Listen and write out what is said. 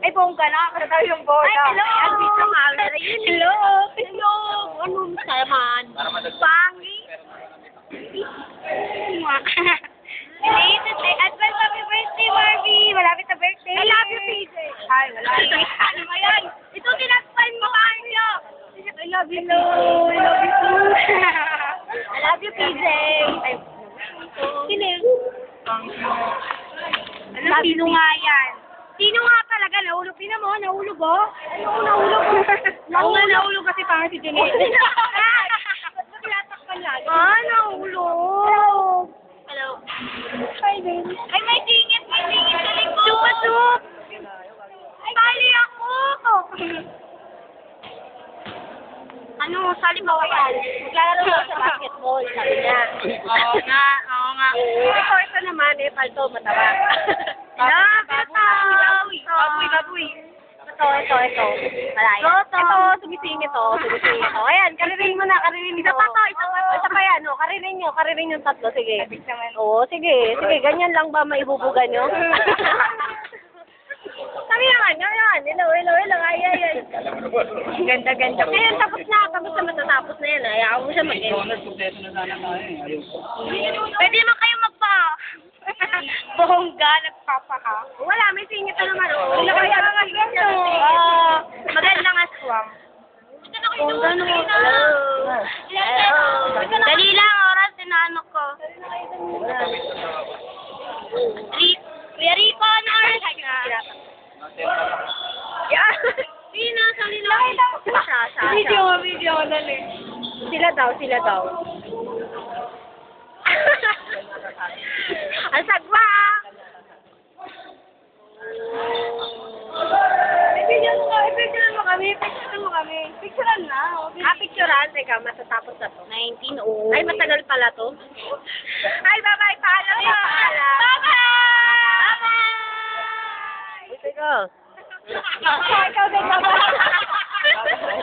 Ay, bongga na. Nakataw yung bongga. Ay, hello! Ang video camera. Yun. Hello! Hello! Ano naman? Pangi. Related eh. Advance happy birthday, Marvy. Malapit na birthday. I love you, PJ. Ay, wala. Ano ba yan? Ito tinakpan mo, Carlo! I love you, Hello. I love you too. I love you, PJ. Ay, Sino? ano, sino nga yan? Sino nga talaga? Nahulog? Tingnan mo, nahulog oh. Ano, nahulog? Oo nga, nahulog kasi pangit si Jeanette. Ba't ba tinatakpan lagi? Ah, nahulog. Hello. Hi, baby. Ay, may singit sa likod. Chupa-chup. Ay, bali ako. Ano, sali ba yan? Maglalaro daw sa basketball, sabi niya. Oo nga, oo nga. Ito naman, palto, matawa. Baboy. Ito. Malaya. Toto. Ito, sumisingit to. Ayan, karirin mo na, karirin Isa pa to, isa pa to. Isa pa yan, no? Karirin yung tatlo, sige. Oo, sige, ganyan lang ba maibubuga nyo? Kami naman. Hello, ay. Ganda. Ngayon, tapos na matatapos na yan. Ayaw mo siya mag-end. Pwede naman kayo magpa. Bongga, nagpapaka. Wala, may singit na naman. Oh. Wala kaya mga ganito. Magandang aswang. Bongga no. Dali lang, oras, tinanok ko. Kuya Rico, ano oras ka? Yeah. Sino? Sali lang. Video, dali. Sila daw. Ang sagwa! Picturean mo kami. Picturean na. Picturean. Teka, matatapos na to. 19, Ay, matagal pala to. Ay, bye-bye. Paalam na. Bye-bye! Teka. Ikaw din, bye-bye.